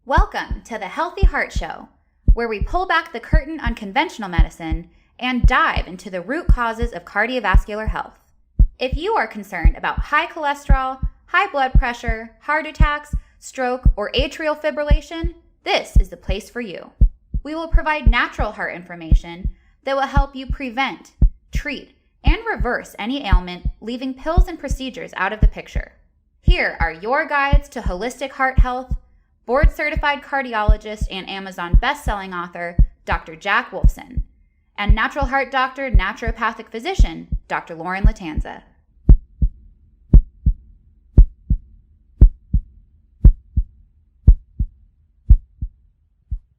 Welcome to the Healthy Heart Show, where we pull back the curtain on conventional medicine and dive into the root causes of cardiovascular health. If you are concerned about high cholesterol, high blood pressure, heart attacks, stroke, or atrial fibrillation, this is the place for you. We will provide natural heart information that will help you prevent, treat, and reverse any ailment, leaving pills and procedures out of the picture. Here are your guides to holistic heart health, board-certified cardiologist and Amazon best-selling author, Dr. Jack Wolfson, and natural heart doctor, naturopathic physician, Dr. Lauren Latanza.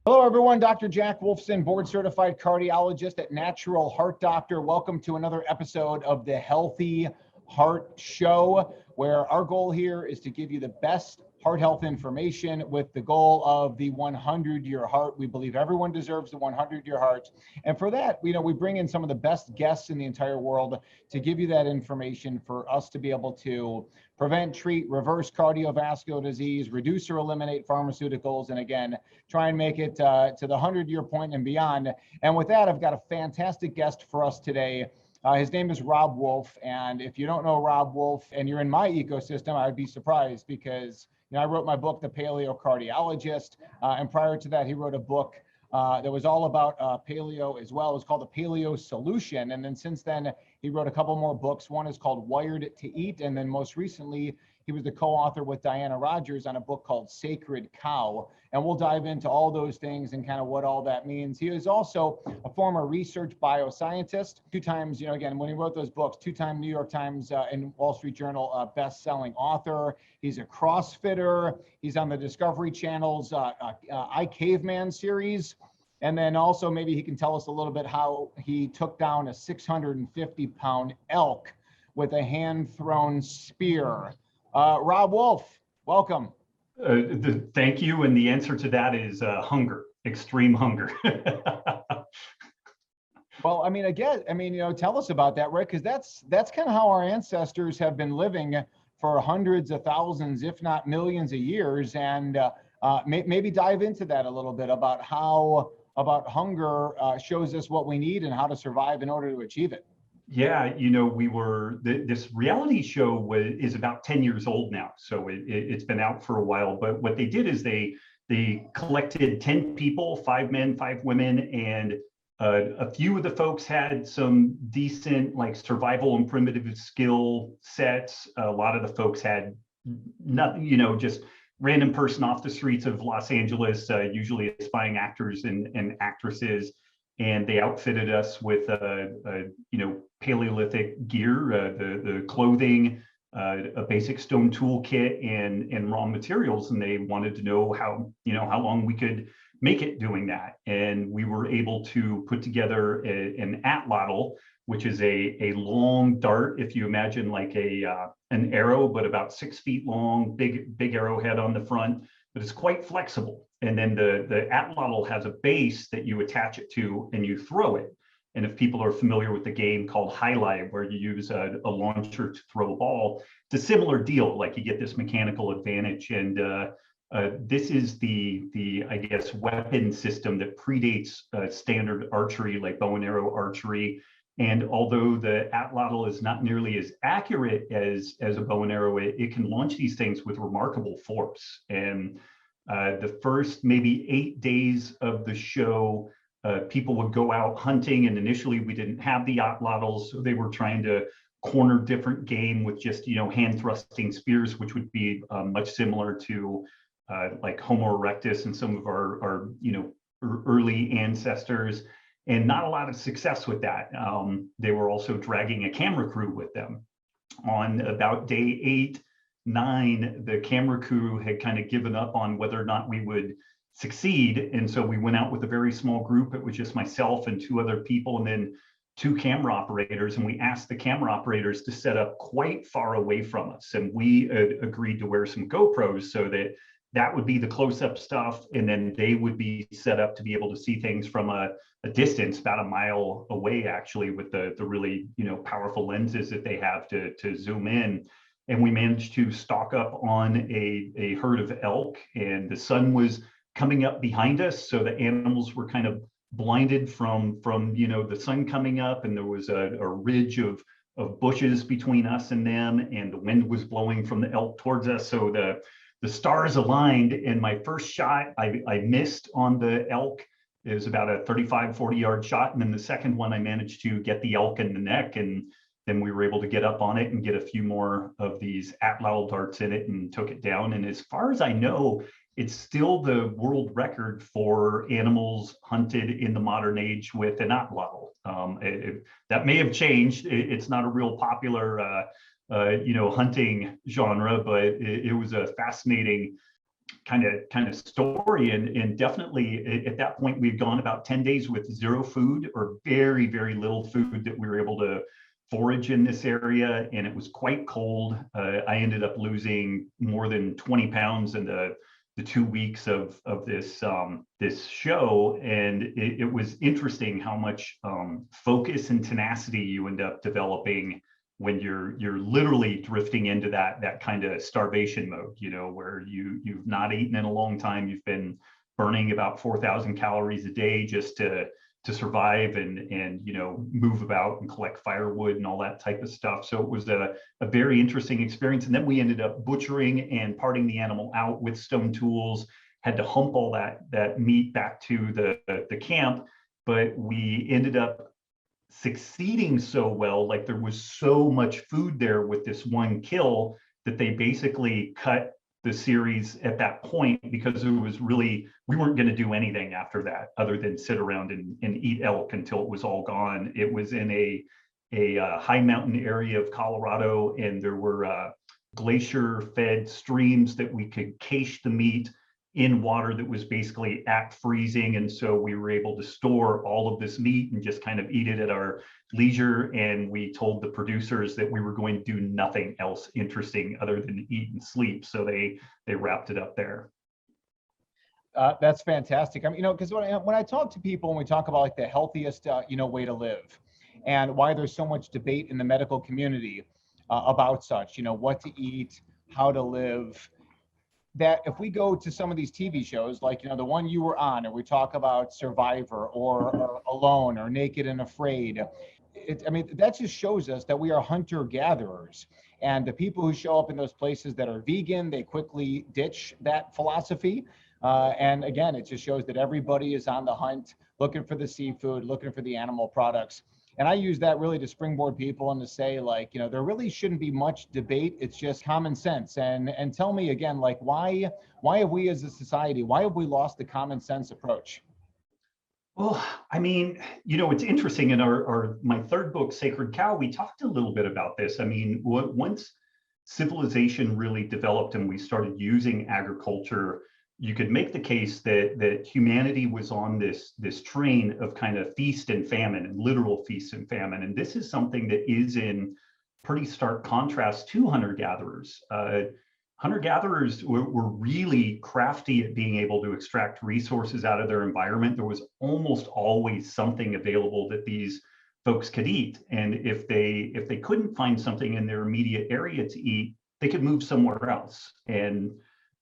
Hello, everyone. Dr. Jack Wolfson, board-certified cardiologist at Natural Heart Doctor. Welcome to another episode of the Healthy Heart Show, where our goal here is to give you the best heart health information with the goal of the 100-year heart. We believe everyone deserves the 100-year heart. And for that, we bring in some of the best guests in the entire world to give you that information for us to be able to prevent, treat, reverse cardiovascular disease, reduce or eliminate pharmaceuticals, and again, try and make it to the 100-year point and beyond. And with that, I've got a fantastic guest for us today. His name is Robb Wolf. And if you don't know Robb Wolf and you're in my ecosystem, I'd be surprised because I wrote my book, The Paleo Cardiologist. And prior to that, he wrote a book that was all about paleo as well. It was called The Paleo Solution. And then since then, he wrote a couple more books. One is called Wired to Eat. And then most recently, he was the co-author with Diana Rogers on a book called Sacred Cow. And we'll dive into all those things and kind of what all that means. He is also a former research bioscientist, 2 times, again, when he wrote those books, 2-time New York Times and Wall Street Journal best-selling author. He's a CrossFitter. He's on the Discovery Channel's I Caveman series. And then also maybe he can tell us a little bit how he took down a 650-pound elk with a hand-thrown spear. Robb Wolf, welcome. Thank you. And the answer to that is hunger, extreme hunger. Well, tell us about that, right? Because that's kind of how our ancestors have been living for hundreds of thousands, if not millions of years. And maybe dive into that a little bit about how hunger shows us what we need and how to survive in order to achieve it. Yeah, this reality show is about 10 years old now. So it's been out for a while. But what they did is they collected 10 people, 5 men, 5 women, and a few of the folks had some decent survival and primitive skill sets. A lot of the folks had nothing, just random person off the streets of Los Angeles, usually aspiring actors and actresses. And they outfitted us with, Paleolithic gear, the clothing, a basic stone toolkit, and raw materials. And they wanted to know how long we could make it doing that. And we were able to put together an atlatl, which is a long dart, if you imagine like an arrow, but about 6 feet long, big arrowhead on the front, but it's quite flexible. And then the atlatl has a base that you attach it to and you throw it. And if people are familiar with the game called Highlight, where you use a launcher to throw a ball, it's a similar deal. Like you get this mechanical advantage. And this is the I guess, weapon system that predates standard archery, like bow and arrow archery. And although the atlatl is not nearly as accurate as a bow and arrow, it can launch these things with remarkable force. And the first maybe 8 days of the show, people would go out hunting, and initially we didn't have the atlatls, so they were trying to corner different game with just hand thrusting spears, which would be much similar to like Homo erectus and some of our early ancestors, and not a lot of success with that. They were also dragging a camera crew with them. On about day 8, 9, the camera crew had kind of given up on whether or not we would succeed. And so we went out with a very small group. It was just myself and 2 other people, and then 2 camera operators. And we asked the camera operators to set up quite far away from us. And we agreed to wear some GoPros so that would be the close-up stuff. And then they would be set up to be able to see things from a distance, about a mile away, actually, with the really powerful lenses that they have to zoom in. And we managed to stalk up on a herd of elk, and the sun was coming up behind us. So the animals were kind of blinded from the sun coming up, and there was a ridge of bushes between us and them, and the wind was blowing from the elk towards us. So the stars aligned, and my first shot, I missed on the elk. It was about a 35, 40-yard shot. And then the second one, I managed to get the elk in the neck, and then we were able to get up on it and get a few more of these atlatl darts in it and took it down. And as far as I know, it's still the world record for animals hunted in the modern age with an atlatl. That may have changed. It's not a real popular hunting genre, but it was a fascinating kind of story. And definitely at that point, we'd gone about 10 days with zero food, or very, very little food that we were able to forage in this area. And it was quite cold. I ended up losing more than 20 pounds in the 2 weeks of this show. And it was interesting how much focus and tenacity you end up developing when you're literally drifting into that kind of starvation mode, where you've not eaten in a long time. You've been burning about 4,000 calories a day just to survive and move about and collect firewood and all that type of stuff. So it was a very interesting experience. And then we ended up butchering and parting the animal out with stone tools, had to hump all that meat back to the camp, but we ended up succeeding so well. Like, there was so much food there with this one kill that they basically cut the series at that point, because it was really, we weren't going to do anything after that other than sit around and eat elk until it was all gone. It was in a high mountain area of Colorado, and there were glacier fed streams that we could cache the meat in water that was basically at freezing. And so we were able to store all of this meat and just kind of eat it at our leisure. And we told the producers that we were going to do nothing else interesting other than eat and sleep. So they wrapped it up there. That's fantastic. I mean, because when I talk to people and we talk about like the healthiest, way to live, and why there's so much debate in the medical community about such, what to eat, how to live, that if we go to some of these TV shows, like, the one you were on, and we talk about Survivor or Alone or Naked and Afraid, that just shows us that we are hunter-gatherers. And the people who show up in those places that are vegan, they quickly ditch that philosophy. And again, it just shows that everybody is on the hunt, looking for the seafood, looking for the animal products. And I use that really to springboard people and to say, like, there really shouldn't be much debate. It's just common sense. And tell me again, like, why have we as a society, why have we lost the common sense approach? Well, I mean, it's interesting. In my third book, Sacred Cow, we talked a little bit about this. I mean, once civilization really developed and we started using agriculture, you could make the case that humanity was on this train of kind of feast and famine, and literal feast and famine. And this is something that is in pretty stark contrast to hunter-gatherers. Hunter-gatherers were really crafty at being able to extract resources out of their environment. There was almost always something available that these folks could eat. And if they couldn't find something in their immediate area to eat, they could move somewhere else. And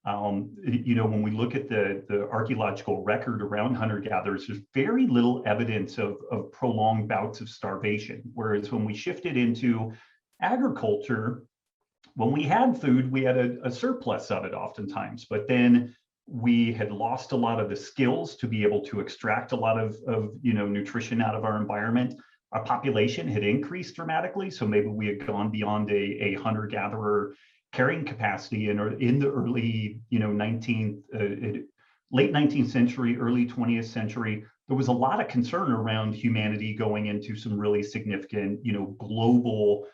when we look at the archaeological record around hunter-gatherers, there's very little evidence of prolonged bouts of starvation. Whereas when we shifted into agriculture, when we had food, we had a surplus of it oftentimes, but then we had lost a lot of the skills to be able to extract a lot of nutrition out of our environment. Our population had increased dramatically, so maybe we had gone beyond a hunter-gatherer carrying capacity. And in the early, late 19th century, early 20th century, there was a lot of concern around humanity going into some really significant, global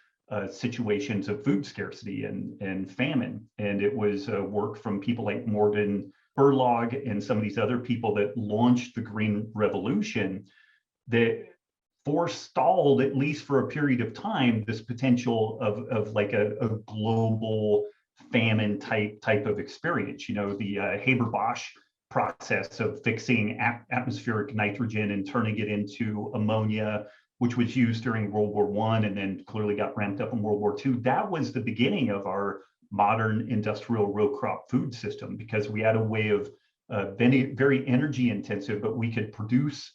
situations of food scarcity and famine. And it was work from people like Morgan Burlog and some of these other people that launched the Green Revolution that forestalled, at least for a period of time, this potential of like a global famine type of experience. The Haber-Bosch process of fixing atmospheric nitrogen and turning it into ammonia, which was used during World War I and then clearly got ramped up in World War II. That was the beginning of our modern industrial row crop food system, because we had a way of very energy intensive, but we could produce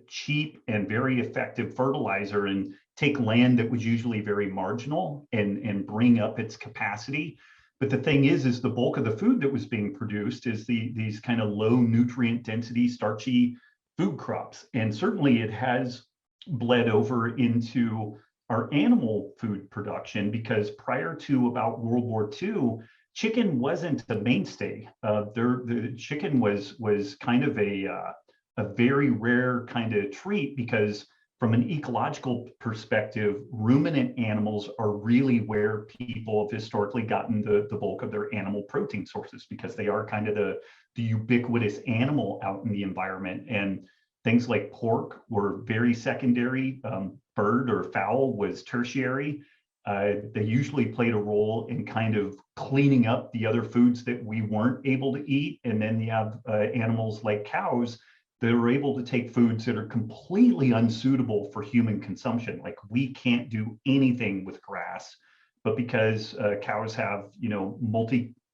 cheap and very effective fertilizer and take land that was usually very marginal and bring up its capacity. But the thing is the bulk of the food that was being produced is these kind of low nutrient density, starchy food crops. And certainly it has bled over into our animal food production, because prior to about World War II, chicken wasn't the mainstay. The chicken was kind of a very rare kind of treat, because from an ecological perspective, ruminant animals are really where people have historically gotten the bulk of their animal protein sources, because they are kind of the ubiquitous animal out in the environment. And things like pork were very secondary. Bird or fowl was tertiary. They usually played a role in kind of cleaning up the other foods that we weren't able to eat. And then you have animals like cows that are able to take foods that are completely unsuitable for human consumption. Like, we can't do anything with grass, but because cows have,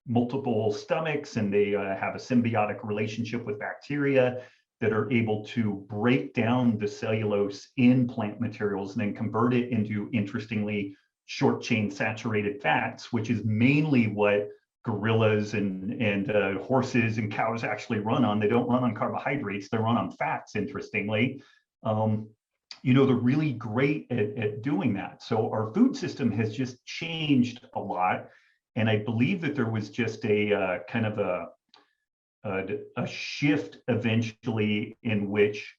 multiple stomachs, and they have a symbiotic relationship with bacteria that are able to break down the cellulose in plant materials and then convert it into, interestingly, short chain saturated fats, which is mainly what gorillas and horses and cows actually run on. They don't run on carbohydrates, they run on fats, interestingly. They're really great at doing that. So our food system has just changed a lot. And I believe that there was just a kind of a shift eventually in which,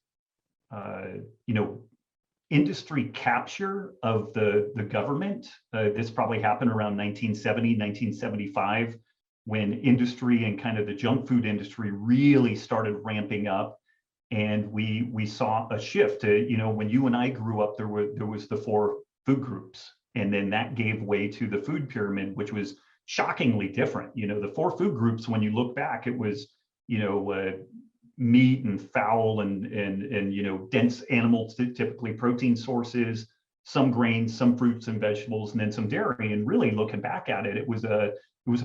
industry capture of the government. This probably happened around 1970, 1975, when industry and kind of the junk food industry really started ramping up. And we saw a shift. When you and I grew up, there was the 4 food groups. And then that gave way to the food pyramid, which was shockingly different. The 4 food groups, when you look back, it was, meat and fowl and dense animals, typically protein sources, some grains, some fruits and vegetables, and then some dairy. And really looking back at it, it was a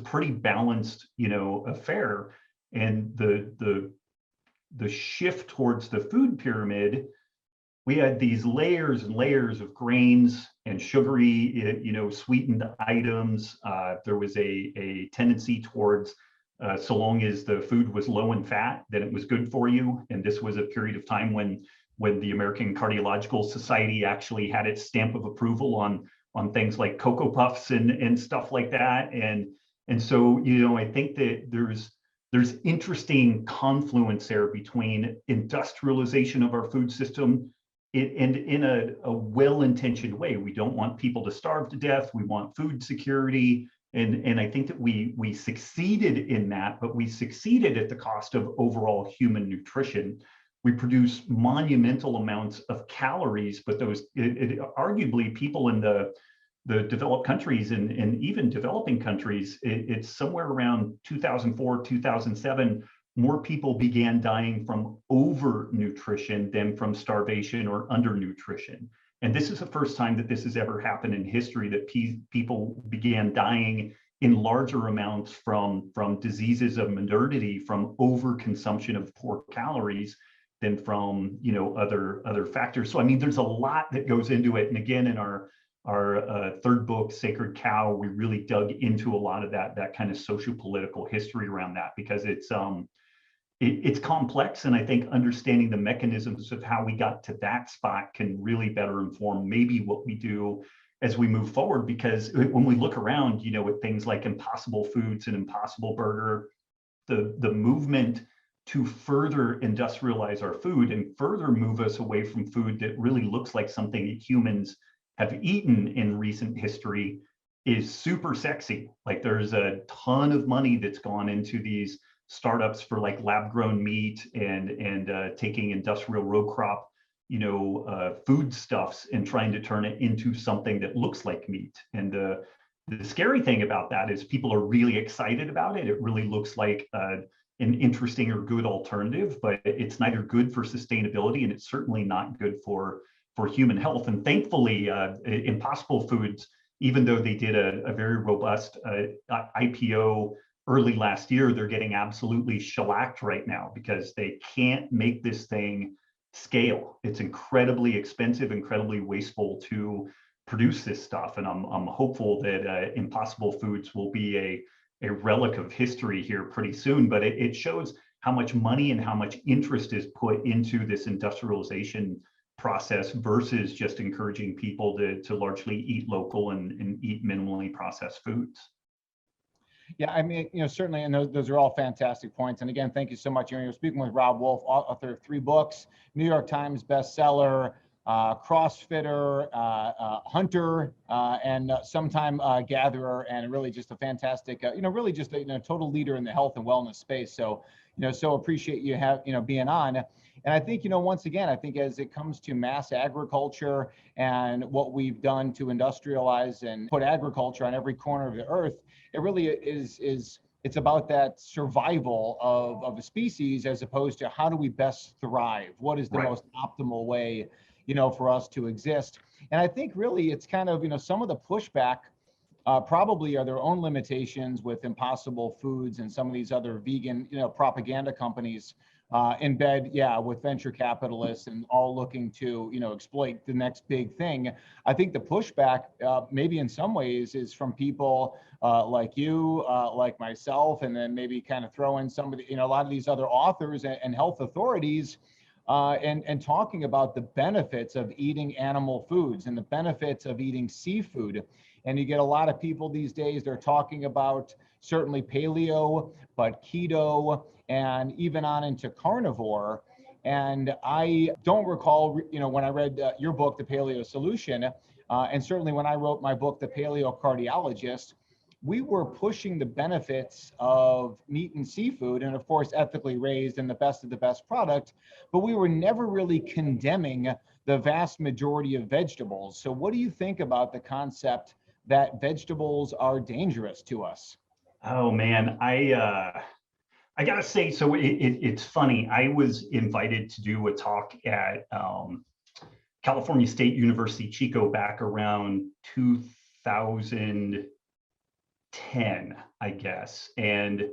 pretty balanced, affair. And the shift towards the food pyramid, we had these layers and layers of grains and sugary, sweetened items. There was a tendency towards, so long as the food was low in fat, then it was good for you. And this was a period of time when the American Cardiological Society actually had its stamp of approval on things like Cocoa Puffs and stuff like that. And so, I think that there's interesting confluence there between industrialization of our food system and in a well-intentioned way. We don't want people to starve to death. We want food security. And I think that we succeeded in that, but we succeeded at the cost of overall human nutrition. We produce monumental amounts of calories, but those arguably people in the developed countries and even developing countries, it's somewhere around 2004, 2007, more people began dying from overnutrition than from starvation or undernutrition. And this is the first time that this has ever happened in history, that people began dying in larger amounts from diseases of modernity, from overconsumption of poor calories, than from other factors. So I mean, there's a lot that goes into it. And again, in our third book, Sacred Cow, we really dug into a lot of that kind of socio-political history around that, because it's complex. And I think understanding the mechanisms of how we got to that spot can really better inform maybe what we do as we move forward. Because when we look around, with things like Impossible Foods and Impossible Burger, the movement to further industrialize our food and further move us away from food that really looks like something that humans have eaten in recent history is super sexy. Like, there's a ton of money that's gone into these startups for like lab grown meat and taking industrial row crop, foodstuffs and trying to turn it into something that looks like meat. And the scary thing about that is people are really excited about it. It really looks like an interesting or good alternative, but it's neither good for sustainability, and it's certainly not good for human health. And thankfully, Impossible Foods, even though they did a very robust IPO early last year, they're getting absolutely shellacked right now because they can't make this thing scale. It's incredibly expensive, incredibly wasteful to produce this stuff. And I'm hopeful that Impossible Foods will be a relic of history here pretty soon, but it shows how much money and how much interest is put into this industrialization process versus just encouraging people to largely eat local and eat minimally processed foods. Yeah, I mean, certainly, and those are all fantastic points. And again, thank you so much. You're speaking with Robb Wolf, author of 3 books, New York Times bestseller, CrossFitter, hunter, and sometime gatherer, and really just a fantastic, really just a total leader in the health and wellness space. So, so appreciate you being on. And I think, once again, I think as it comes to mass agriculture and what we've done to industrialize and put agriculture on every corner of the earth, it really it's about that survival of a species as opposed to how do we best thrive? What is the most optimal way, for us to exist? And I think really it's kind of, some of the pushback probably are their own limitations with Impossible Foods and some of these other vegan, propaganda companies in bed, with venture capitalists and all looking to, exploit the next big thing. I think the pushback, maybe in some ways, is from people like you, like myself, and then maybe kind of throw in some of the, a lot of these other authors and health authorities, and talking about the benefits of eating animal foods and the benefits of eating seafood. And you get a lot of people these days, they're talking about certainly paleo, but keto, and even on into carnivore. And I don't recall, when I read your book, The Paleo Solution, and certainly when I wrote my book, The Paleo Cardiologist, we were pushing the benefits of meat and seafood, and of course, ethically raised and the best of the best product, but we were never really condemning the vast majority of vegetables. So what do you think about the concept that vegetables are dangerous to us? Oh man, I gotta say, so it's funny. I was invited to do a talk at California State University, Chico, back around 2010, I guess. And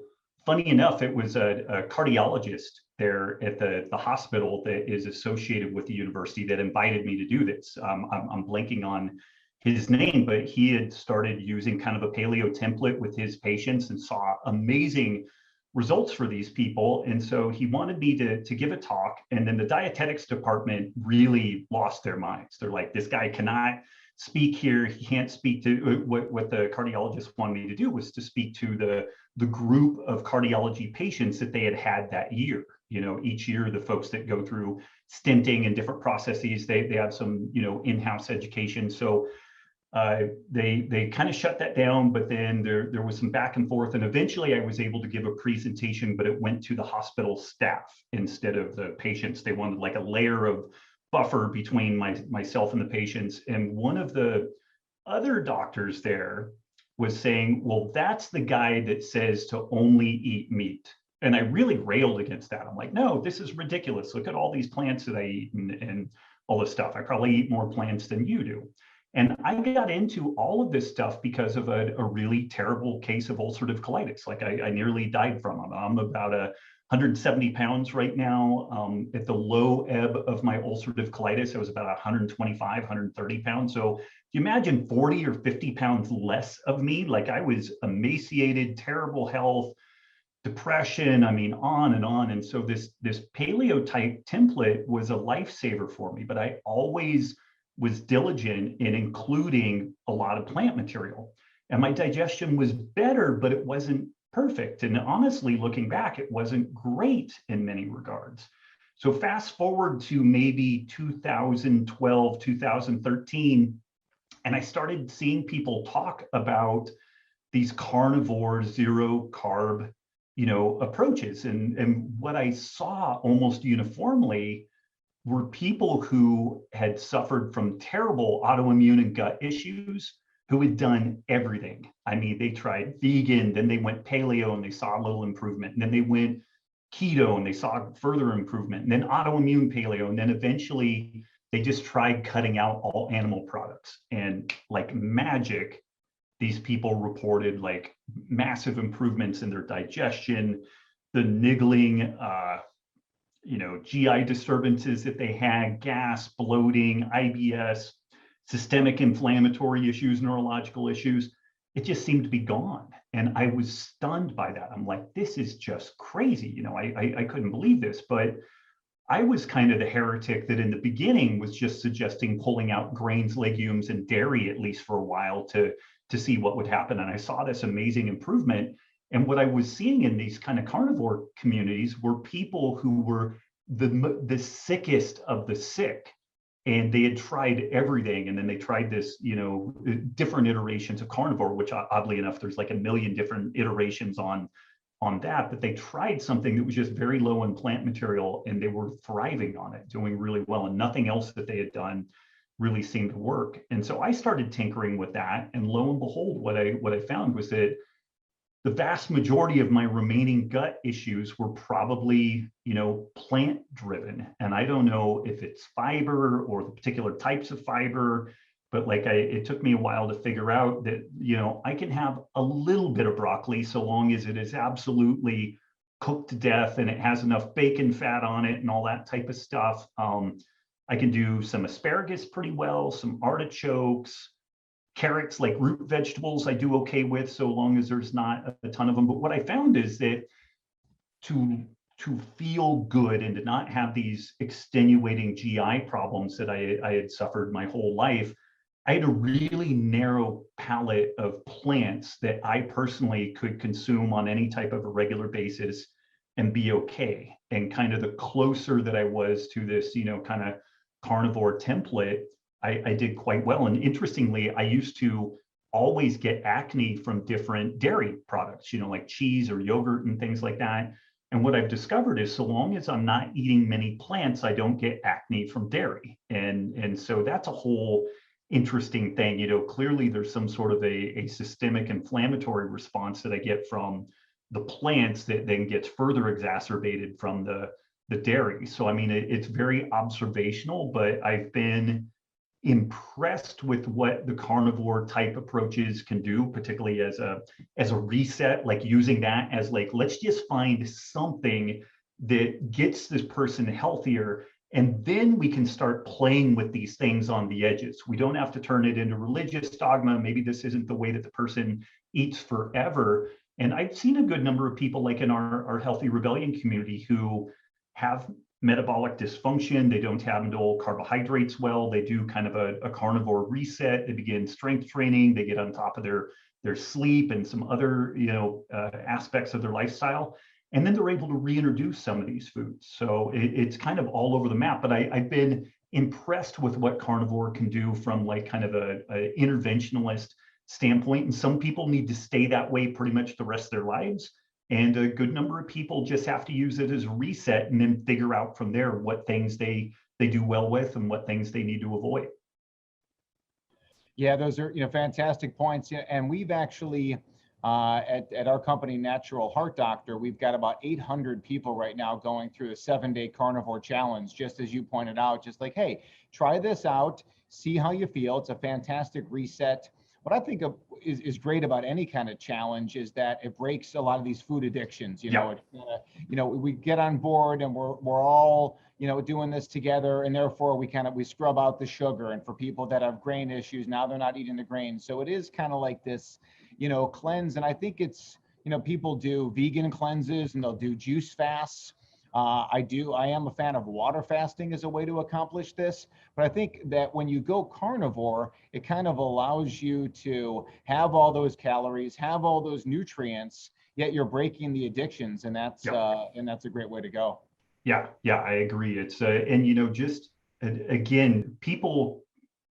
funny enough, it was a cardiologist there at the hospital that is associated with the university that invited me to do this. I'm blanking on his name, but he had started using kind of a paleo template with his patients and saw amazing results for these people. And so he wanted me to give a talk, and then the dietetics department really lost their minds. They're like, this guy cannot speak here. He can't speak to what the cardiologist wanted me to do was to speak to the group of cardiology patients that they had that year. Each year, the folks that go through stenting and different processes, they have some, in-house education. So they kind of shut that down, but then there was some back and forth, and eventually I was able to give a presentation, but it went to the hospital staff instead of the patients. They wanted like a layer of buffer between myself and the patients. And one of the other doctors there was saying, well, that's the guy that says to only eat meat. And I really railed against that. I'm like, no, this is ridiculous. Look at all these plants that I eat and all this stuff. I probably eat more plants than you do. And I got into all of this stuff because of a really terrible case of ulcerative colitis. Like I nearly died from them. I'm about 170 pounds right now. At the low ebb of my ulcerative colitis, I was about 125, 130 pounds. So if you imagine 40 or 50 pounds less of me, like I was emaciated, terrible health, depression, I mean, on and on. And so this paleo type template was a lifesaver for me, but I always was diligent in including a lot of plant material. And my digestion was better, but it wasn't perfect. And honestly, looking back, it wasn't great in many regards. So fast forward to maybe 2012, 2013, and I started seeing people talk about these carnivore, zero carb, approaches. And what I saw almost uniformly were people who had suffered from terrible autoimmune and gut issues who had done everything. I mean, they tried vegan, then they went paleo and they saw a little improvement. And then they went keto and they saw further improvement. And then autoimmune paleo. And then eventually they just tried cutting out all animal products. And like magic, these people reported like massive improvements in their digestion, the niggling, GI disturbances that they had, gas, bloating, IBS, systemic inflammatory issues, neurological issues. It just seemed to be gone. And I was stunned by that. I'm like, this is just crazy. I couldn't believe this, but I was kind of the heretic that in the beginning was just suggesting pulling out grains, legumes, and dairy, at least for a while, to see what would happen. And I saw this amazing improvement. And what I was seeing in these kind of carnivore communities were people who were the sickest of the sick. And they had tried everything. And then they tried this, different iterations of carnivore, which oddly enough, there's like a million different iterations on that, but they tried something that was just very low in plant material, and they were thriving on it, doing really well, and nothing else that they had done really seemed to work. And so I started tinkering with that, and lo and behold, what I found was that the vast majority of my remaining gut issues were probably, plant driven. And I don't know if it's fiber or the particular types of fiber, but it took me a while to figure out that, I can have a little bit of broccoli so long as it is absolutely cooked to death and it has enough bacon fat on it and all that type of stuff. I can do some asparagus pretty well, some artichokes, carrots, like root vegetables, I do okay with so long as there's not a ton of them. But what I found is that to feel good and to not have these extenuating GI problems that I had suffered my whole life, I had a really narrow palette of plants that I personally could consume on any type of a regular basis and be okay. And kind of the closer that I was to this, kind of carnivore template, I did quite well. And interestingly, I used to always get acne from different dairy products, like cheese or yogurt and things like that. And what I've discovered is so long as I'm not eating many plants, I don't get acne from dairy. And so that's a whole interesting thing. Clearly there's some sort of a systemic inflammatory response that I get from the plants that then gets further exacerbated from the dairy. So, I mean, it's very observational, but I've been impressed with what the carnivore type approaches can do, particularly as a reset, like using that as let's just find something that gets this person healthier. And then we can start playing with these things on the edges. We don't have to turn it into religious dogma. Maybe this isn't the way that the person eats forever. And I've seen a good number of people in our Healthy Rebellion community who have metabolic dysfunction. They don't handle carbohydrates well. They do kind of a carnivore reset. They begin strength training. They get on top of their sleep and some other aspects of their lifestyle. And then they're able to reintroduce some of these foods. So it's kind of all over the map, but I've been impressed with what carnivore can do from kind of a interventionalist standpoint. And some people need to stay that way pretty much the rest of their lives. And a good number of people just have to use it as a reset and then figure out from there what things they do well with and what things they need to avoid. Yeah, those are fantastic points. And we've actually at our company, Natural Heart Doctor, we've got about 800 people right now going through a 7-day carnivore challenge. Just as you pointed out, just like, hey, try this out, see how you feel. It's a fantastic reset. What I think is great about any kind of challenge is that it breaks a lot of these food addictions. We get on board and we're all doing this together, and therefore we scrub out the sugar. And for people that have grain issues, now they're not eating the grains. So it is kind of like this cleanse. And I think it's people do vegan cleanses and they'll do juice fasts. I am a fan of water fasting as a way to accomplish this, but I think that when you go carnivore, it kind of allows you to have all those calories, have all those nutrients, yet you're breaking the addictions, and that's a great way to go. Yeah, I agree. It's and just again, people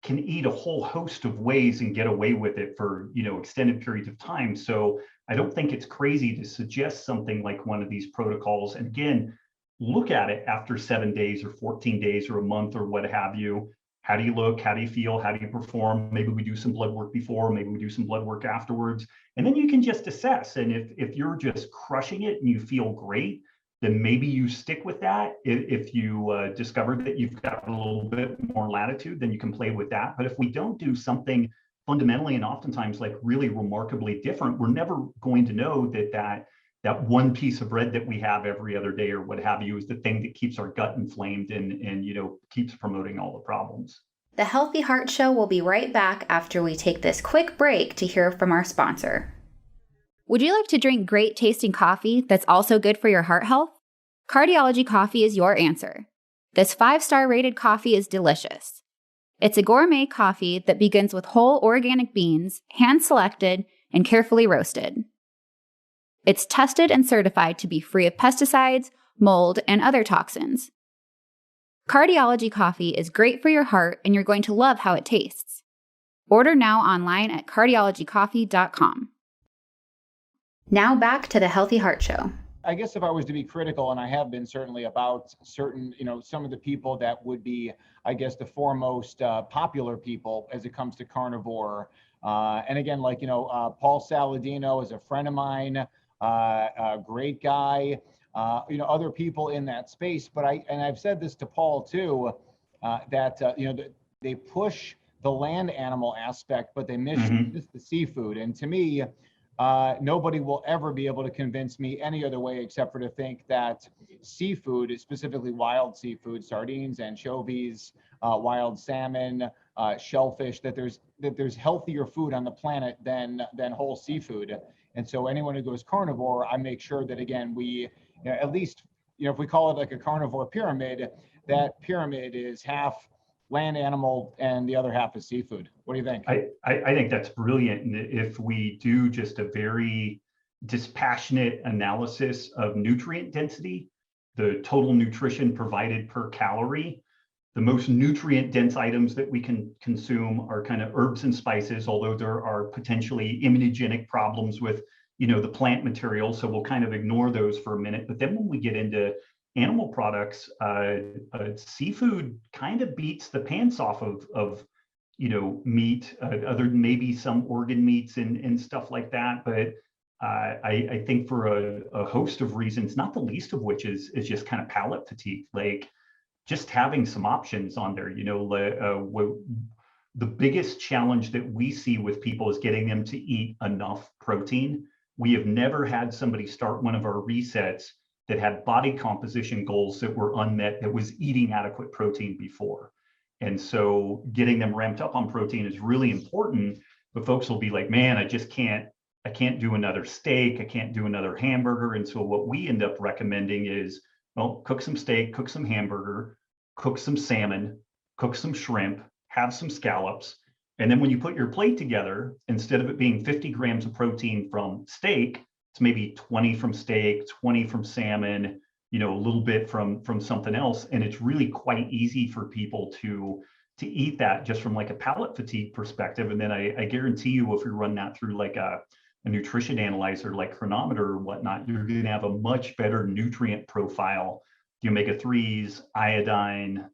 can eat a whole host of ways and get away with it for extended periods of time. So I don't think it's crazy to suggest something like one of these protocols. And again, look at it after 7 days or 14 days or a month or what have you. How do you look? How do you feel? How do you perform? Maybe we do some blood work before, maybe we do some blood work afterwards. And then you can just assess. And if you're just crushing it and you feel great, then maybe you stick with that. If you discover that you've got a little bit more latitude, then you can play with that. But if we don't do something fundamentally and oftentimes like really remarkably different, we're never going to know that one piece of bread that we have every other day or what have you is the thing that keeps our gut inflamed and keeps promoting all the problems. The Healthy Heart Show will be right back after we take this quick break to hear from our sponsor. Would you like to drink great tasting coffee that's also good for your heart health? Cardiology Coffee is your answer. This 5-star rated coffee is delicious. It's a gourmet coffee that begins with whole organic beans, hand-selected and carefully roasted. It's tested and certified to be free of pesticides, mold, and other toxins. Cardiology Coffee is great for your heart, and you're going to love how it tastes. Order now online at cardiologycoffee.com. Now back to the Healthy Heart Show. I guess if I was to be critical, and I have been certainly about certain, some of the people that would be, I guess, the foremost popular people as it comes to carnivore. And again, like, Paul Saladino is a friend of mine, a great guy, other people in that space. But I've said this to Paul too, that they push the land animal aspect, but they miss the seafood. And to me, nobody will ever be able to convince me any other way except for to think that seafood, specifically wild seafood, sardines, anchovies, wild salmon, shellfish, that there's healthier food on the planet than whole seafood. And so anyone who goes carnivore, I make sure that, again, we at least, if we call it like a carnivore pyramid, that pyramid is half land animal and the other half is seafood. What do you think? I think that's brilliant. And if we do just a very dispassionate analysis of nutrient density, the total nutrition provided per calorie, the most nutrient dense items that we can consume are kind of herbs and spices, although there are potentially immunogenic problems with, the plant material. So we'll kind of ignore those for a minute. But then when we get into animal products, seafood kind of beats the pants off of meat, other than maybe some organ meats and stuff like that. But I think for a host of reasons, not the least of which is just kind of palate fatigue, like just having some options on there. The biggest challenge that we see with people is getting them to eat enough protein. We have never had somebody start one of our resets that had body composition goals that were unmet, that was eating adequate protein before. And so getting them ramped up on protein is really important, but folks will be like, man, I can't do another steak. I can't do another hamburger. And so what we end up recommending is, well, cook some steak, cook some hamburger, cook some salmon, cook some shrimp, have some scallops. And then when you put your plate together, instead of it being 50 grams of protein from steak, it's maybe 20 from steak, 20 from salmon, a little bit from something else. And it's really quite easy for people to eat that just from like a palate fatigue perspective. And then I guarantee you, if you run that through like a nutrition analyzer like Chronometer or whatnot, you're going to have a much better nutrient profile, the omega-3s, iodine,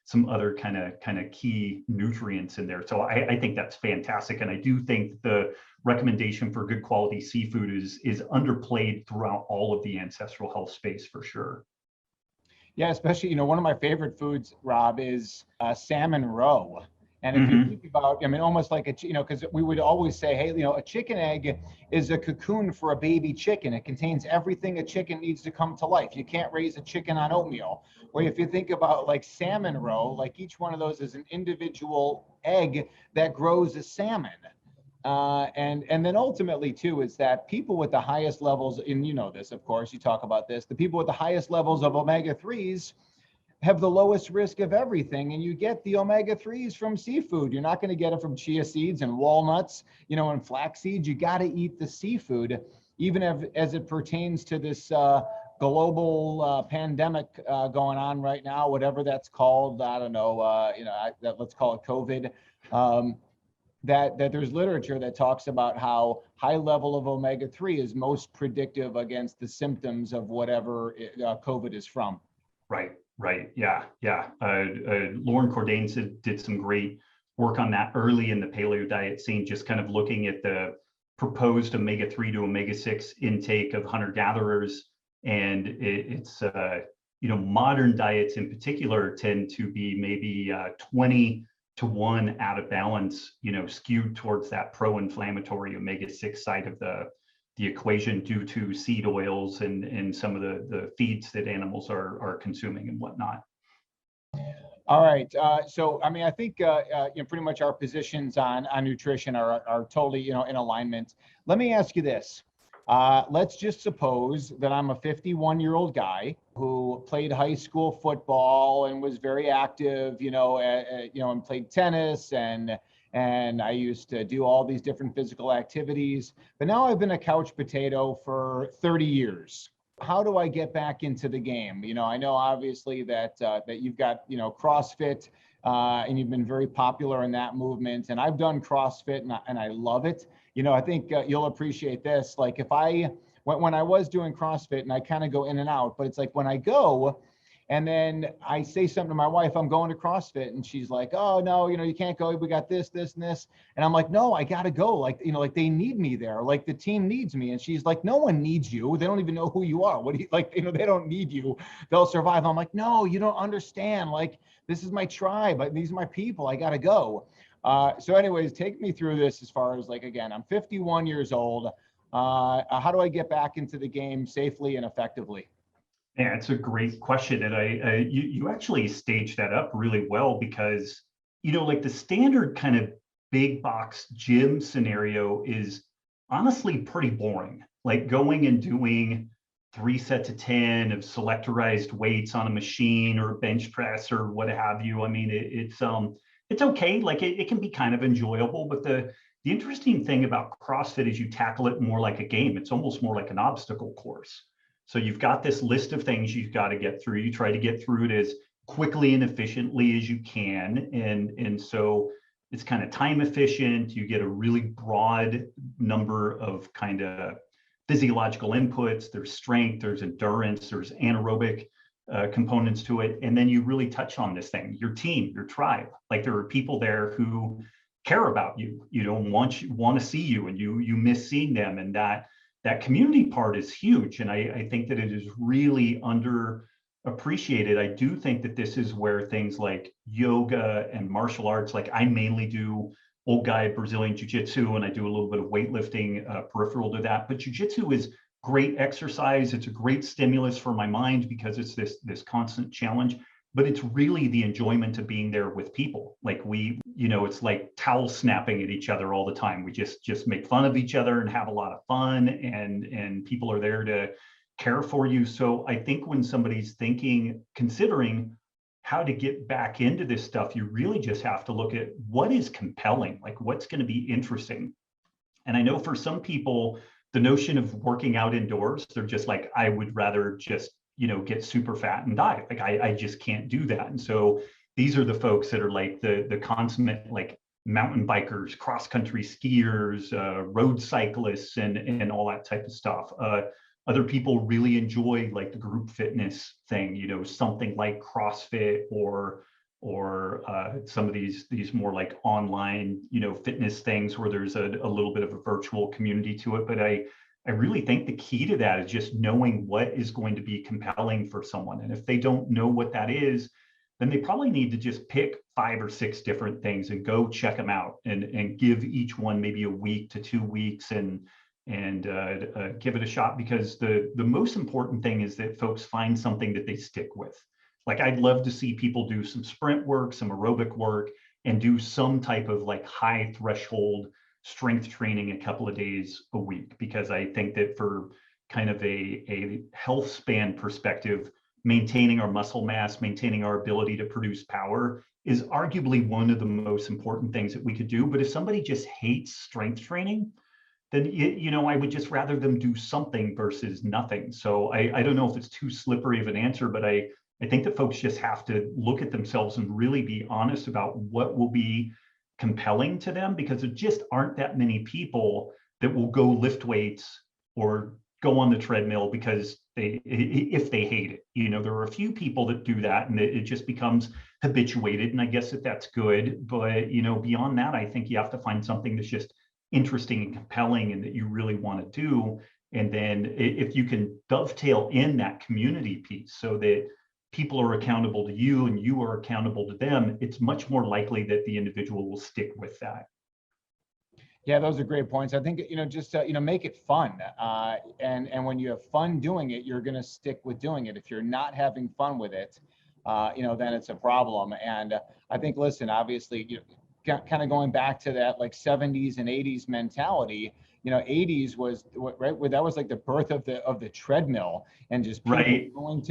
some other kind of key nutrients in there. So I think that's fantastic. And I do think the recommendation for good quality seafood is underplayed throughout all of the ancestral health space for sure. Yeah, especially, one of my favorite foods, Rob, is salmon roe. And if you think about, almost like because we would always say, hey, a chicken egg is a cocoon for a baby chicken. It contains everything a chicken needs to come to life. You can't raise a chicken on oatmeal. Or if you think about like salmon roe, like each one of those is an individual egg that grows a salmon. And then ultimately too, is that people with the highest levels, and this, of course, you talk about this, the people with the highest levels of omega-3s have the lowest risk of everything. And you get the omega-3s from seafood. You're not going to get it from chia seeds and walnuts, and flax seeds. You got to eat the seafood, even as it pertains to this global pandemic going on right now, whatever that's called. I don't know, let's call it COVID. That there's literature that talks about how high level of omega-3 is most predictive against the symptoms of whatever COVID is from. Right. Yeah. Lauren Cordain did some great work on that early in the paleo diet scene, just kind of looking at the proposed omega-3 to omega-6 intake of hunter-gatherers. And it's modern diets in particular tend to be maybe 20 to one out of balance, skewed towards that pro-inflammatory omega-6 side of the equation due to seed oils and some of the feeds that animals are consuming and whatnot. All right. So, I mean, I think pretty much our positions on nutrition are totally, in alignment. Let me ask you this. Let's just suppose that I'm a 51-year-old guy who played high school football and was very active, and played tennis and I used to do all these different physical activities. But now I've been a couch potato for 30 years. How do I get back into the game? I know obviously that you've got, CrossFit, and you've been very popular in that movement. And I've done CrossFit and I love it. I think you'll appreciate this. Like when I was doing CrossFit, and I kind of go in and out, but it's like when I go and then I say something to my wife, I'm going to CrossFit, and she's like, oh no, you can't go. We got this, and this. And I'm like, no, I got to go. Like, like they need me there. Like the team needs me. And she's like, no one needs you. They don't even know who you are. What do you like? They don't need you. They'll survive. I'm like, no, you don't understand. Like, this is my tribe. These are my people. I got to go. So anyways, take me through this as far as like, again, I'm 51 years old. How do I get back into the game safely and effectively? Yeah, it's a great question. And you actually staged that up really well because, like the standard kind of big box gym scenario is honestly pretty boring. Like going and doing 3 sets of 10 of selectorized weights on a machine or a bench press or what have you. I mean, it's okay. Like it can be kind of enjoyable, but the interesting thing about CrossFit is you tackle it more like a game. It's almost more like an obstacle course. So you've got this list of things you've got to get through. You try to get through it as quickly and efficiently as you can. And so it's kind of time efficient. You get a really broad number of kind of physiological inputs. There's strength, there's endurance, there's anaerobic components to it. And then you really touch on this thing, your team, your tribe. Like there are people there who care about you, want to see you, and you miss seeing them. And that community part is huge. And I think that it is really underappreciated. I do think that this is where things like yoga and martial arts, like I mainly do old guy Brazilian jiu-jitsu, and I do a little bit of weightlifting peripheral to that. But jiu-jitsu is great exercise. It's a great stimulus for my mind because it's this constant challenge. But it's really the enjoyment of being there with people. Like it's like towel snapping at each other all the time. We just make fun of each other and have a lot of fun, and people are there to care for you. So I think when somebody's considering how to get back into this stuff, you really just have to look at what is compelling, like what's going to be interesting. And I know for some people, the notion of working out indoors, they're just like, I would rather just get super fat and die. Like I just can't do that. And so these are the folks that are like the consummate like mountain bikers, cross country skiers, road cyclists, and all that type of stuff. Other people really enjoy like the group fitness thing, something like CrossFit or some of these more like online, fitness things where there's a little bit of a virtual community to it. But I really think the key to that is just knowing what is going to be compelling for someone. And if they don't know what that is, then they probably need to just pick 5 or 6 different things and go check them out and give each one maybe a week to 2 weeks and give it a shot. Because the most important thing is that folks find something that they stick with. Like I'd love to see people do some sprint work, some aerobic work, and do some type of like high threshold strength training a couple of days a week, because I think that for kind of a health span perspective, maintaining our muscle mass, maintaining our ability to produce power is arguably one of the most important things that we could do. But if somebody just hates strength training, then I would just rather them do something versus nothing. So I don't know if it's too slippery of an answer, but I think that folks just have to look at themselves and really be honest about what will be compelling to them, because there just aren't that many people that will go lift weights or go on the treadmill because if they hate it. There are a few people that do that, and it just becomes habituated, and I guess that's good. But beyond that, I think you have to find something that's just interesting and compelling and that you really want to do. And then if you can dovetail in that community piece so that people are accountable to you and you are accountable to them, it's much more likely that the individual will stick with that. Yeah, those are great points. I think, just, make it fun. And when you have fun doing it, you're going to stick with doing it. If you're not having fun with it, then it's a problem. And I think, listen, obviously, kind of going back to that like 70s and 80s mentality, 80s was right where that was like the birth of the treadmill, and just people right. going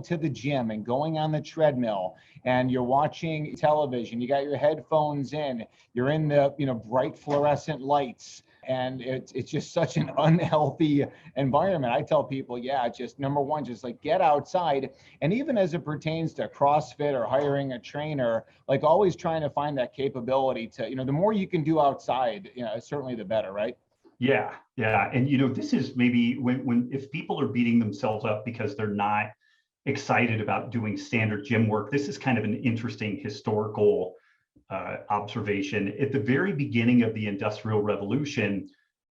to the gym and going on the treadmill, and you're watching television, you got your headphones in, you're in the bright fluorescent lights, and it's just such an unhealthy environment. I tell people, just number one, just like get outside. And even as it pertains to CrossFit or hiring a trainer, like always trying to find that capability to, the more you can do outside, certainly the better, right? Yeah. And this is maybe when if people are beating themselves up because they're not excited about doing standard gym work, this is kind of an interesting historical observation. At the very beginning of the Industrial Revolution,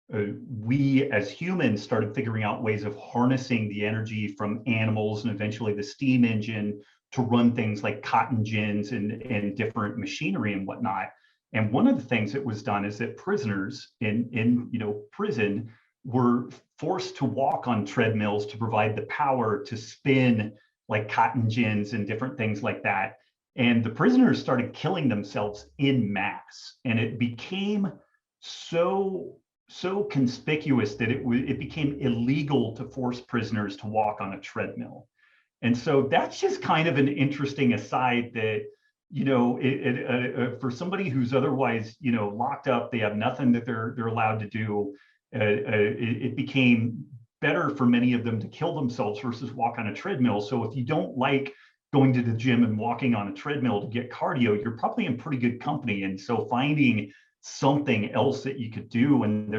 we as humans started figuring out ways of harnessing the energy from animals and eventually the steam engine to run things like cotton gins and different machinery and whatnot. And one of the things that was done is that prisoners in prison were forced to walk on treadmills to provide the power to spin like cotton gins and different things like that. And the prisoners started killing themselves in mass, and it became so conspicuous that it became illegal to force prisoners to walk on a treadmill. And so that's just kind of an interesting aside that, for somebody who's otherwise, locked up, they have nothing that they're allowed to do. It became better for many of them to kill themselves versus walk on a treadmill. So if you don't like going to the gym and walking on a treadmill to get cardio, you're probably in pretty good company. And so finding something else that you could do, and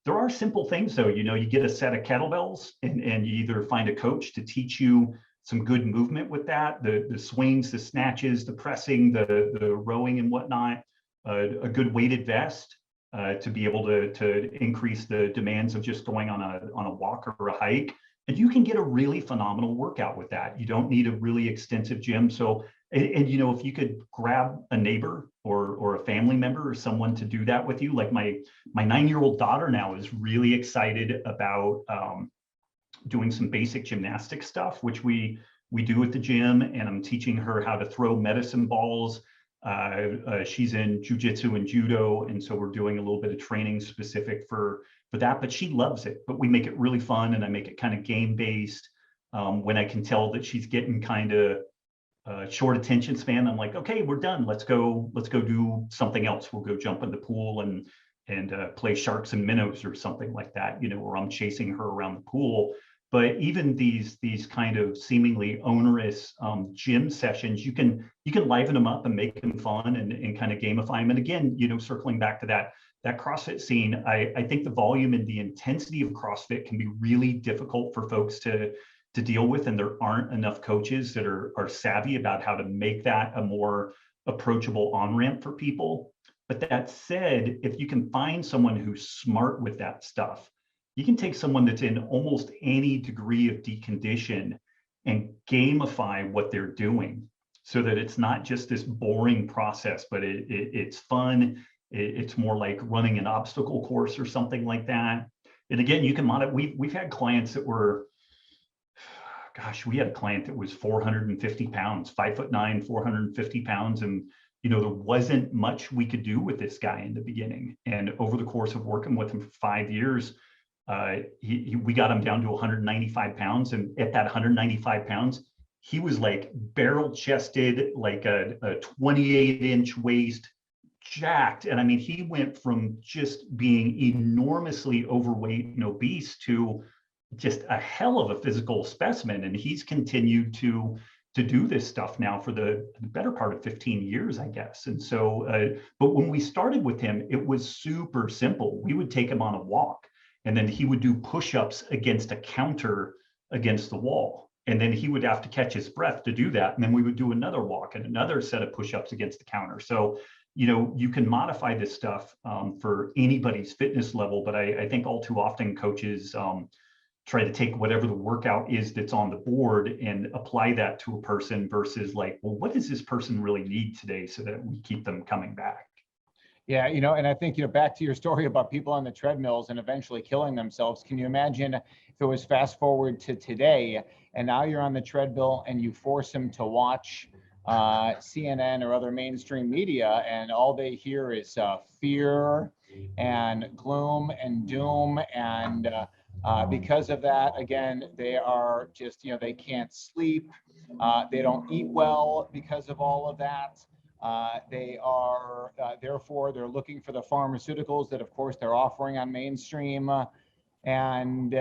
there are simple things though, you get a set of kettlebells and you either find a coach to teach you some good movement with that, the swings, the snatches, the pressing, the rowing and whatnot, a good weighted vest to be able to increase the demands of just going on a walk or a hike. And you can get a really phenomenal workout with that. You don't need a really extensive gym. So, and if you could grab a neighbor or a family member or someone to do that with you, like my 9-year-old daughter now is really excited about doing some basic gymnastic stuff, which we do at the gym, and I'm teaching her how to throw medicine balls. She's in jujitsu and judo, and so we're doing a little bit of training specific for that, but she loves it. But we make it really fun, and I make it kind of game based. When I can tell that she's getting kind of short attention span, I'm like, okay, we're done. Let's go do something else. We'll go jump in the pool and play sharks and minnows or something like that, where I'm chasing her around the pool. But even these kind of seemingly onerous gym sessions, you can liven them up and make them fun and kind of gamify them. And again, circling back to that CrossFit scene, I think the volume and the intensity of CrossFit can be really difficult for folks to deal with, and there aren't enough coaches that are savvy about how to make that a more approachable on-ramp for people. But that said, if you can find someone who's smart with that stuff, you can take someone that's in almost any degree of decondition and gamify what they're doing so that it's not just this boring process, but it's fun. It's more like running an obstacle course or something like that. And again, you can monitor. We've had clients that were, we had a client that was 450 pounds, 5'9", 450 pounds. And, there wasn't much we could do with this guy in the beginning. And over the course of working with him for 5 years, we got him down to 195 pounds. And at that 195 pounds, he was like barrel chested, like a 28-inch waist, jacked. And I mean, he went from just being enormously overweight and obese to just a hell of a physical specimen. And he's continued to do this stuff now for the better part of 15 years, I guess. And so, but when we started with him, it was super simple. We would take him on a walk, and then he would do push-ups against a counter against the wall. And then he would have to catch his breath to do that. And then we would do another walk and another set of push-ups against the counter. So, you can modify this stuff for anybody's fitness level, but I think all too often coaches try to take whatever the workout is that's on the board and apply that to a person versus like, well, what does this person really need today so that we keep them coming back? Yeah, and I think, back to your story about people on the treadmills and eventually killing themselves. Can you imagine if it was fast forward to today and now you're on the treadmill and you force them to watch CNN or other mainstream media, and all they hear is fear and gloom and doom. And because of that, again, they are just, they can't sleep. They don't eat well because of all of that. They are, therefore, they're looking for the pharmaceuticals that, of course, they're offering on mainstream. And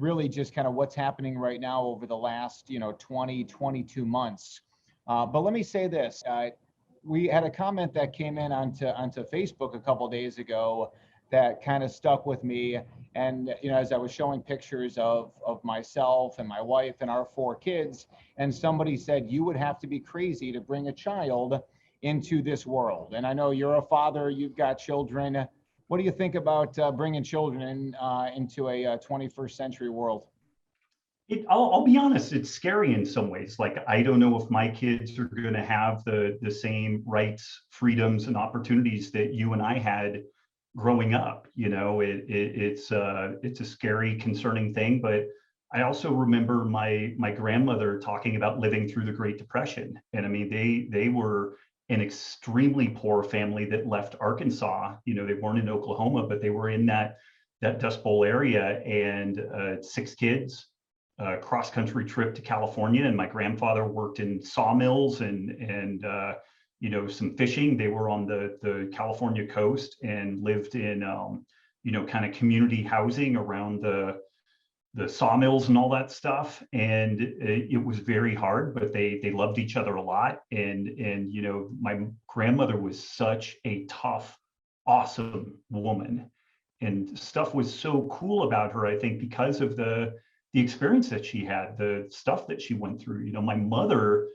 really just kind of what's happening right now over the last, 20, 22 months. But let me say this. We had a comment that came in onto Facebook a couple of days ago that kind of stuck with me. And, as I was showing pictures of myself and my wife and our 4 kids, and somebody said, you would have to be crazy to bring a child into this world. And I know you're a father, you've got children. What do you think about bringing children into a 21st century world? I'll be honest, it's scary in some ways. Like, I don't know if my kids are going to have the same rights, freedoms, and opportunities that you and I had growing up. It's a scary, concerning thing. But I also remember my grandmother talking about living through the Great Depression. And I mean, they were an extremely poor family that left Arkansas. They weren't in Oklahoma, but they were in that Dust Bowl area, and 6 kids. Cross-country trip to California, and my grandfather worked in sawmills and some fishing. They were on the California coast and lived in kind of community housing around the sawmills and all that stuff. And it was very hard, but they loved each other a lot. And my grandmother was such a tough, awesome woman, and stuff was so cool about her, I think, because of the experience that she had, the stuff that she went through. My mother,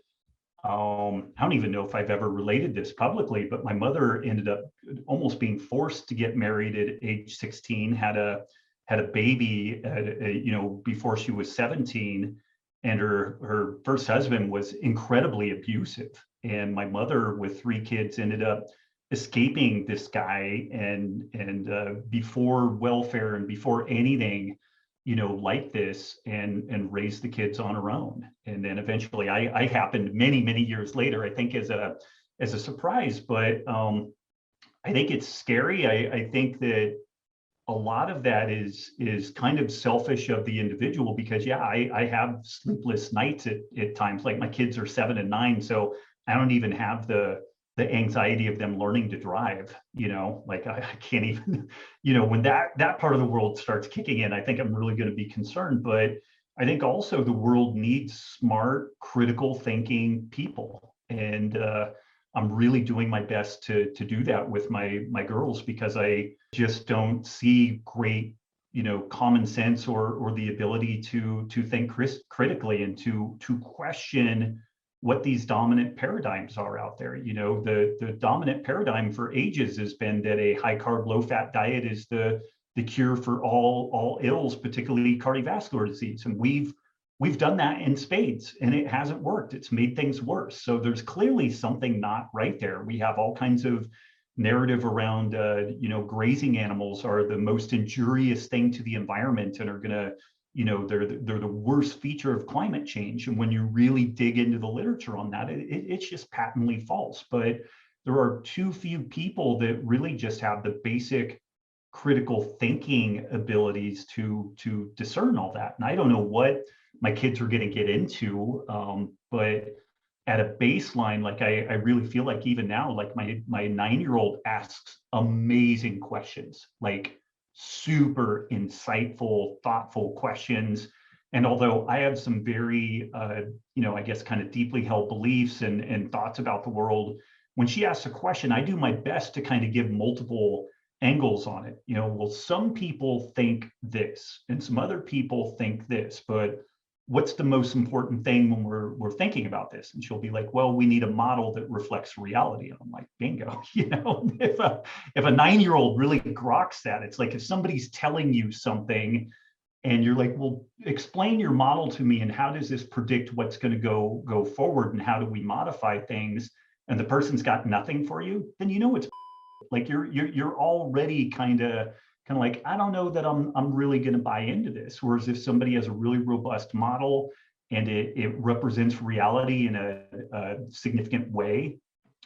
I don't even know if I've ever related this publicly, but my mother ended up almost being forced to get married at age 16, had a baby, before she was 17. And her first husband was incredibly abusive. And my mother, with 3 kids, ended up escaping this guy and before welfare and before anything, like this, and raise the kids on her own. And then eventually I happened many, many years later, I think as a surprise. But I think it's scary. I think that a lot of that is kind of selfish of the individual, because I have sleepless nights at times. Like, my kids are 7 and 9, so I don't even have the anxiety of them learning to drive. Like, I can't even, when that part of the world starts kicking in, I think I'm really going to be concerned. But I think also the world needs smart, critical thinking people. And I'm really doing my best to do that with my girls, because I just don't see great, common sense or the ability to think critically and to question what these dominant paradigms are out there. The dominant paradigm for ages has been that a high carb, low fat diet is the cure for all ills, particularly cardiovascular disease. And we've done that in spades, and it hasn't worked. It's made things worse. So there's clearly something not right there. We have all kinds of narrative around, grazing animals are the most injurious thing to the environment and are going to, they're the worst feature of climate change. And when you really dig into the literature on that, it's just patently false. But there are too few people that really just have the basic critical thinking abilities to discern all that. And I don't know what my kids are going to get into, but at a baseline, like, I really feel like even now, like, my 9-year-old asks amazing questions, like super insightful, thoughtful questions. And although I have some very, I guess, kind of deeply held beliefs and thoughts about the world, when she asks a question, I do my best to kind of give multiple angles on it. Well, some people think this and some other people think this, but what's the most important thing when we're thinking about this? And she'll be like, well, we need a model that reflects reality. And I'm like, bingo. If a 9-year-old really groks that, it's like, if somebody's telling you something, And you're like, well, explain your model to me, and how does this predict what's going to go forward, and how do we modify things? And the person's got nothing for you, then you know it's like you're already kind of like, I don't know that I'm really going to buy into this. Whereas if somebody has a really robust model and it represents reality in a significant way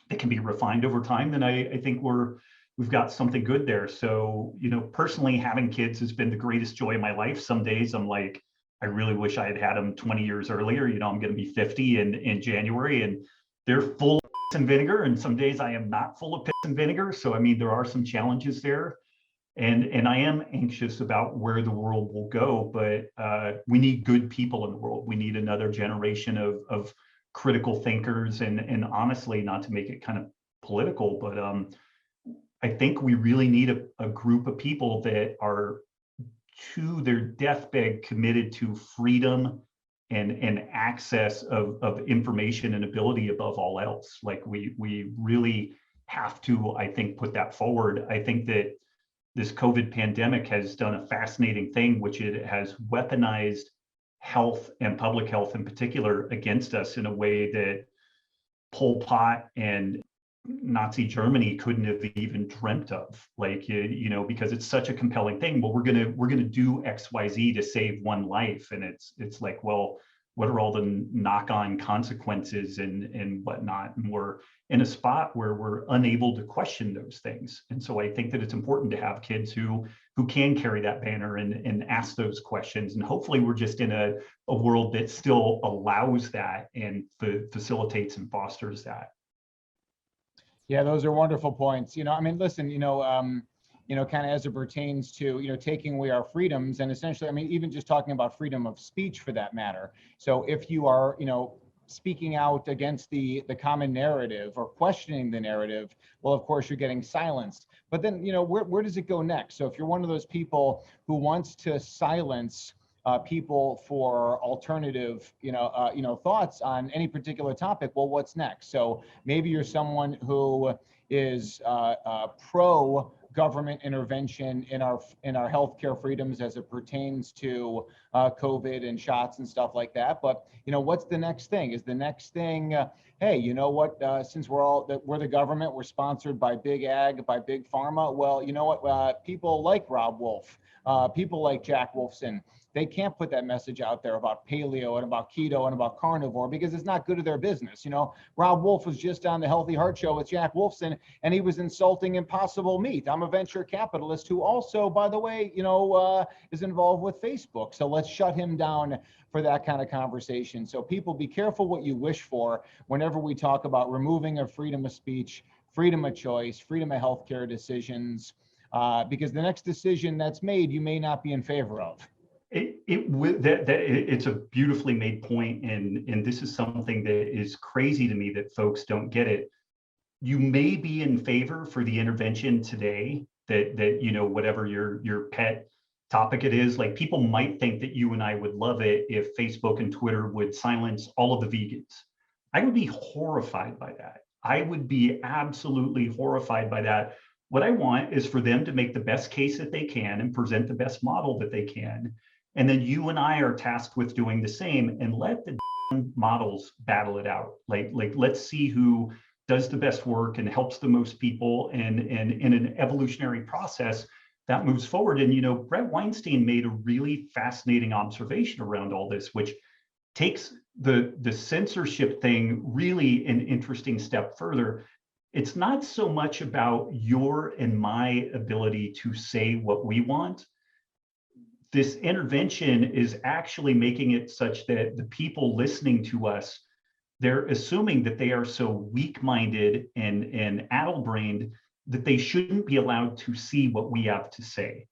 that can be refined over time, then I think we've got something good there. So, personally, having kids has been the greatest joy of my life. Some days I'm like, I really wish I had had them 20 years earlier. I'm going to be 50 in January, and they're full of piss and vinegar. And some days I am not full of piss and vinegar. So, I mean, there are some challenges there. And I am anxious about where the world will go, but we need good people in the world. We need another generation of critical thinkers, and honestly, not to make it kind of political, but I think we really need a group of people that are to their deathbed committed to freedom and access of information and ability above all else. Like we really have to, I think, put that forward. I think that this COVID pandemic has done a fascinating thing, which it has weaponized health and public health in particular against us in a way that Pol Pot and Nazi Germany couldn't have even dreamt of. Like, because it's such a compelling thing. Well, we're gonna do XYZ to save one life, and it's like, well, what are all the knock-on consequences and whatnot? And we're in a spot where we're unable to question those things. And so I think that it's important to have kids who can carry that banner and ask those questions. And hopefully we're just in a world that still allows that and facilitates and fosters that. Yeah, those are wonderful points. I mean, listen, kind of as it pertains to, taking away our freedoms, and essentially, I mean, even just talking about freedom of speech for that matter. So if you are, speaking out against the common narrative or questioning the narrative, well, of course, you're getting silenced. But then, where does it go next? So if you're one of those people who wants to silence people for alternative, thoughts on any particular topic, well, what's next? So maybe you're someone who is pro government intervention in our healthcare freedoms as it pertains to COVID and shots and stuff like that. But what's the next thing? Is the next thing, hey, you know what? Since we're the government, we're sponsored by big ag, by big pharma. Well, you know what? People like Robb Wolf, people like Jack Wolfson, they can't put that message out there about paleo and about keto and about carnivore because it's not good to their business. Robb Wolf was just on the Healthy Heart Show with Jack Wolfson, and he was insulting Impossible Meat. I'm a venture capitalist who also, by the way, is involved with Facebook. So let's shut him down for that kind of conversation. So people, be careful what you wish for whenever we talk about removing of freedom of speech, freedom of choice, freedom of healthcare decisions, because the next decision that's made, you may not be in favor of. It's a beautifully made point, and this is something that is crazy to me that folks don't get it. You may be in favor for the intervention today that whatever your pet topic it is, like people might think that you and I would love it if Facebook and Twitter would silence all of the vegans. I would be horrified by that. I would be absolutely horrified by that. What I want is for them to make the best case that they can and present the best model that they can. And then you and I are tasked with doing the same, and let the models battle it out. Like let's see who does the best work and helps the most people, and in an evolutionary process that moves forward. And Brett Weinstein made a really fascinating observation around all this, which takes the censorship thing really an interesting step further. It's not so much about your and my ability to say what we want. This intervention is actually making it such that the people listening to us, they're assuming that they are so weak-minded and addle-brained that they shouldn't be allowed to see what we have to say.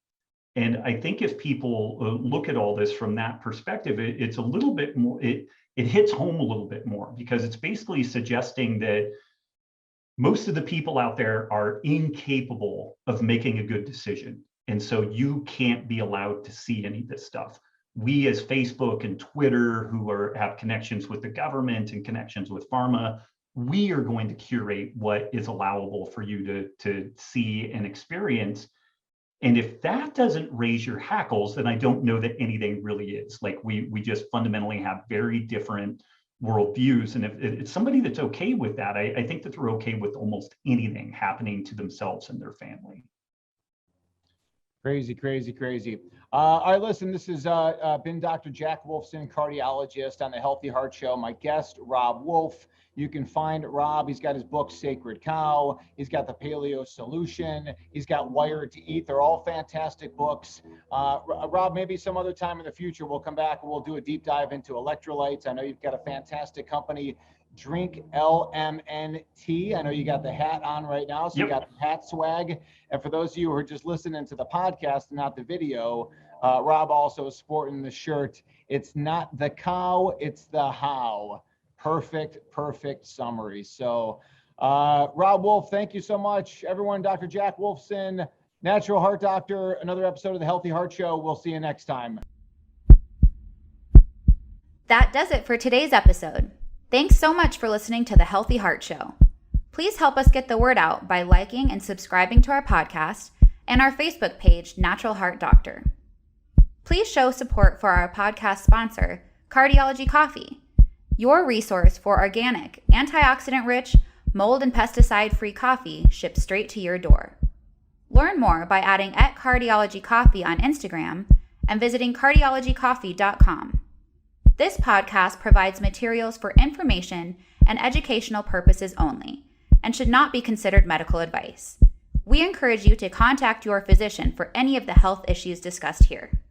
And I think if people look at all this from that perspective, it's a little bit more, it hits home a little bit more, because it's basically suggesting that most of the people out there are incapable of making a good decision. And so you can't be allowed to see any of this stuff. We as Facebook and Twitter, who have connections with the government and connections with pharma, we are going to curate what is allowable for you to see and experience. And if that doesn't raise your hackles, then I don't know that anything really is. Like we just fundamentally have very different worldviews. And if it's somebody that's okay with that, I think that they're okay with almost anything happening to themselves and their family. Crazy, crazy, crazy. All right, listen, this has been Dr. Jack Wolfson, cardiologist on the Healthy Heart Show. My guest, Robb Wolf. You can find Robb. He's got his book, Sacred Cow. He's got the Paleo Solution. He's got Wired to Eat. They're all fantastic books. Robb, maybe some other time in the future, we'll come back and we'll do a deep dive into electrolytes. I know you've got a fantastic company, Drink LMNT. I know you got the hat on right now, so You got the hat swag. And for those of you who are just listening to the podcast and not the video, Robb also is sporting the shirt. It's not the cow, it's the how. Perfect summary. So, Robb Wolf, thank you so much. Everyone, Dr. Jack Wolfson, Natural Heart Doctor, another episode of the Healthy Heart Show. We'll see you next time. That does it for today's episode. Thanks so much for listening to the Healthy Heart Show. Please help us get the word out by liking and subscribing to our podcast and our Facebook page, Natural Heart Doctor. Please show support for our podcast sponsor, Cardiology Coffee, your resource for organic, antioxidant-rich, mold and pesticide-free coffee shipped straight to your door. Learn more by adding @cardiologycoffee on Instagram and visiting cardiologycoffee.com. This podcast provides materials for information and educational purposes only and should not be considered medical advice. We encourage you to contact your physician for any of the health issues discussed here.